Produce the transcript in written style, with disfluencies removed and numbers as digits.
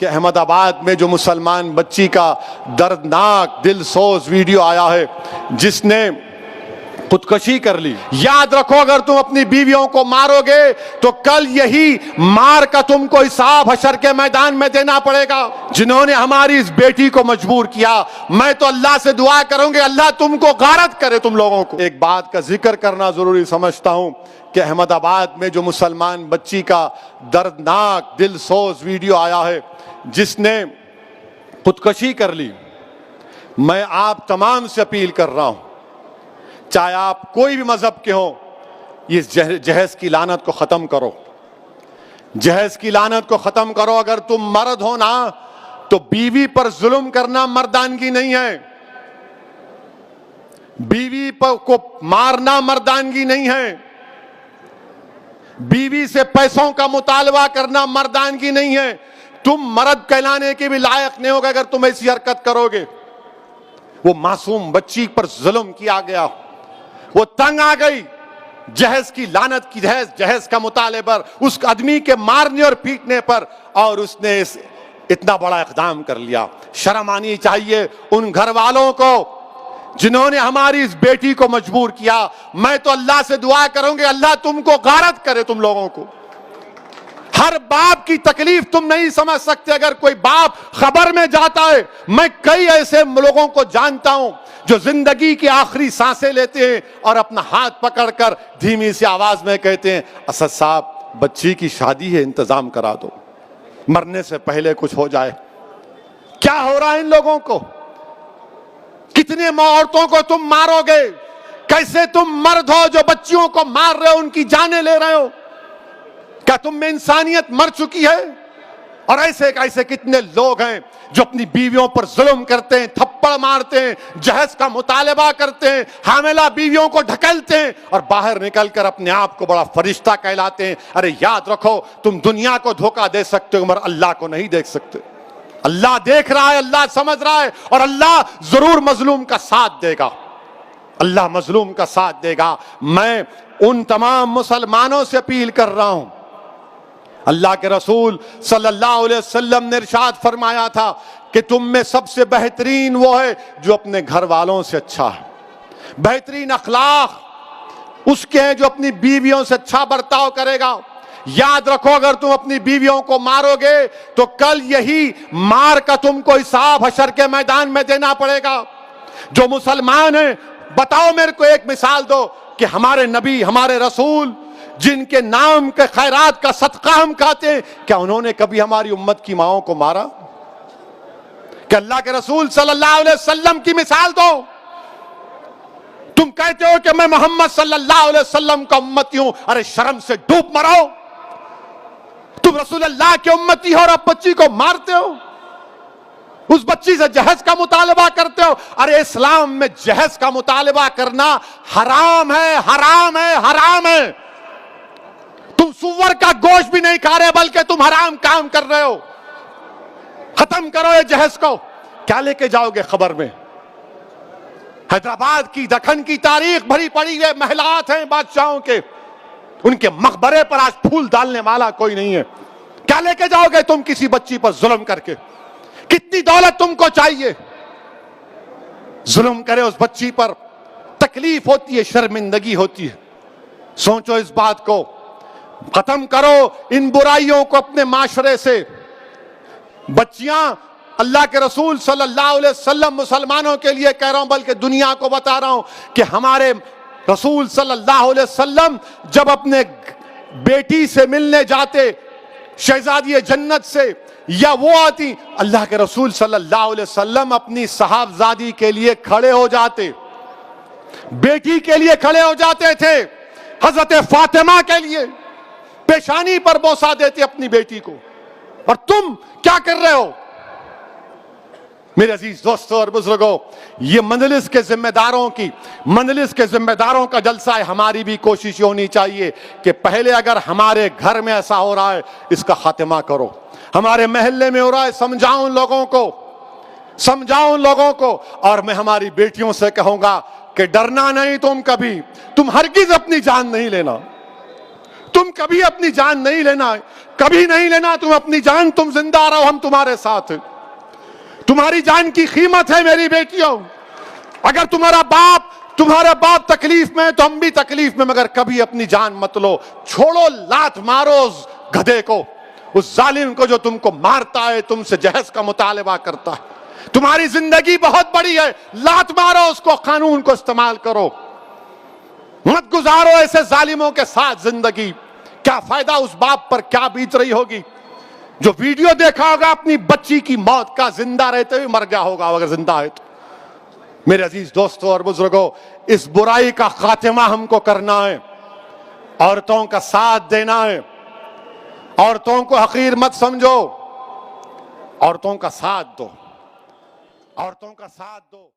कि अहमदाबाद में जो मुसलमान बच्ची का दर्दनाक दिलसोज वीडियो आया है जिसने खुदकशी कर ली। याद रखो, अगर तुम अपनी बीवियों को मारोगे तो कल यही मार का तुमको हिसाब हशर के मैदान में देना पड़ेगा। जिन्होंने हमारी इस बेटी को मजबूर किया, मैं तो अल्लाह से दुआ करूंगी अल्लाह तुमको गारत करे तुम लोगों को। एक बात का जिक्र करना जरूरी समझता हूं कि अहमदाबाद में जो मुसलमान बच्ची का दर्दनाक दिलसोज वीडियो आया है जिसने खुदकशी कर ली, मैं आप तमाम से अपील कर रहा हूं, चाहे आप कोई भी मजहब के हो, इस जहेज की लानत को खत्म करो। जहेज की लानत को खत्म करो। अगर तुम मर्द हो ना तो बीवी पर जुल्म करना मर्दानगी नहीं है। बीवी पर को मारना मर्दानगी नहीं है। बीवी से पैसों का मुतालबा करना मर्दानगी नहीं है। तुम मर्द कहलाने के भी लायक नहीं होगा अगर तुम ऐसी हरकत करोगे। वो मासूम बच्ची पर जुल्म किया गया, वो तंग आ गई जहेज की लानत की जहेज का मुताले पर, उस आदमी के मारने और पीटने पर, और उसने इतना बड़ा इक़दाम कर लिया। शर्म आनी चाहिए उन घर वालों को जिन्होंने हमारी इस बेटी को मजबूर किया। मैं तो अल्लाह से दुआ करूंगी अल्लाह तुमको गारत करे तुम लोगों को। हर बाप की तकलीफ तुम नहीं समझ सकते। अगर कोई बाप खबर में जाता है, मैं कई ऐसे लोगों को जानता हूं जो जिंदगी की आखिरी सांसें लेते हैं और अपना हाथ पकड़कर धीमी सी आवाज में कहते हैं, असद साहब बच्ची की शादी है, इंतजाम करा दो, मरने से पहले कुछ हो जाए। क्या हो रहा है इन लोगों को? कितने औरतों को तुम मारोगे? कैसे तुम मर्द हो जो बच्चियों को मार रहे हो, उनकी जानें ले रहे हो? क्या तुम में इंसानियत मर चुकी है? और ऐसे कितने लोग हैं जो अपनी बीवियों पर जुल्म करते हैं, थप्पड़ मारते हैं, जहेज का मुतालबा करते हैं, हामिला बीवियों को ढकेलते हैं और बाहर निकलकर अपने आप को बड़ा फरिश्ता कहलाते हैं। अरे याद रखो, तुम दुनिया को धोखा दे सकते हो मगर अल्लाह को नहीं देख सकते। अल्लाह देख रहा है, अल्लाह समझ रहा है और अल्लाह जरूर मजलूम का साथ देगा। अल्लाह मजलूम का साथ देगा। मैं उन तमाम मुसलमानों से अपील कर रहा हूं, अल्लाह के रसूल सल्लल्लाहु अलैहि वसल्लम ने इरशाद फरमाया था कि तुम में सबसे बेहतरीन वो है जो अपने घर वालों से अच्छा है। बेहतरीन अखलाक उसके हैं जो अपनी बीवियों से अच्छा बर्ताव करेगा। याद रखो, अगर तुम अपनी बीवियों को मारोगे तो कल यही मार का तुमको हिसाब हशर के मैदान में देना पड़ेगा। जो मुसलमान हैं, बताओ मेरे को एक मिसाल दो कि हमारे नबी, हमारे रसूल जिनके नाम के खैरात का सदका हम खाते हैं, क्या उन्होंने कभी हमारी उम्मत की माओं को मारा? क्या अल्लाह के रसूल सल्लल्लाहु अलैहि वसल्लम की मिसाल दो। तुम कहते हो कि मैं मोहम्मद सल्लल्लाहु अलैहि वसल्लम का उम्मती हूं। अरे शर्म से डूब मरो। तुम रसूल अल्लाह के उम्मती हो और अब बच्ची को मारते हो, उस बच्ची से जहेज का मुतालबा करते हो। अरे इस्लाम में जहेज का मुतालबा करना हराम है, हराम है, हराम है। तुम सुअर का गोश्त भी नहीं खा रहे बल्कि तुम हराम काम कर रहे हो। खत्म करो ये जहेज को। क्या लेके जाओगे खबर में? हैदराबाद की, दखन की तारीख भरी पड़ी है, महलात हैं बादशाहों के, उनके मकबरे पर आज फूल डालने वाला कोई नहीं है। क्या लेके जाओगे तुम किसी बच्ची पर जुल्म करके? कितनी दौलत तुमको चाहिए? जुल्म करे उस बच्ची पर, तकलीफ होती है, शर्मिंदगी होती है। सोचो इस बात को, खत्म करो इन बुराइयों को अपने माशरे से। बच्चियां, अल्लाह के रसूल सल्लल्लाहु अलैहि वसल्लम मुसलमानों के लिए कह रहा हूं बल्कि दुनिया को बता रहा हूं कि हमारे रसूल सल्लल्लाहु अलैहि वसल्लम जब अपने बेटी से मिलने जाते, शहजादी जन्नत से, या वो आती, अल्लाह के रसूल सल्लल्लाहु अलैहि वसल्लम अपनी साहबजादी के लिए खड़े हो जाते, बेटी के लिए खड़े हो जाते थे। हजरत फातिमा के लिए पेशानी पर बोसा देते अपनी बेटी को। और तुम क्या कर रहे हो? मेरे अजीज दोस्तों और बुजुर्गों, ये मंजलिस के जिम्मेदारों का जलसा है। हमारी भी कोशिश होनी चाहिए कि पहले अगर हमारे घर में ऐसा हो रहा है, इसका खात्मा करो। हमारे महल्ले में हो रहा है, समझाओ उन लोगों को। और मैं हमारी बेटियों से कहूंगा कि डरना नहीं तुम कभी, तुम हरगिज अपनी जान नहीं लेना। तुम कभी अपनी जान नहीं लेना, कभी नहीं लेना तुम अपनी जान। तुम जिंदा रहो, हम तुम्हारे साथ हैं। तुम्हारी जान की कीमत है मेरी बेटियों। अगर तुम्हारा बाप तकलीफ में तो हम भी तकलीफ में, मगर कभी अपनी जान मत लो। छोड़ो, लात मारो उस गधे को, उस जालिम को जो तुमको मारता है, तुमसे जहज का मुतालबा करता है। तुम्हारी जिंदगी बहुत बड़ी है, लात मारो उसको, कानून को इस्तेमाल करो। मत गुजारो ऐसे जालिमों के साथ जिंदगी। क्या फायदा उस बाप पर क्या बीत रही होगी जो वीडियो देखा होगा अपनी बच्ची की मौत का, जिंदा रहते हुए मर गया होगा अगर जिंदा है तो। मेरे अजीज दोस्तों और बुजुर्गों, इस बुराई का खात्मा हमको करना है, औरतों का साथ देना है। औरतों को हकीर मत समझो, औरतों का साथ दो, औरतों का साथ दो।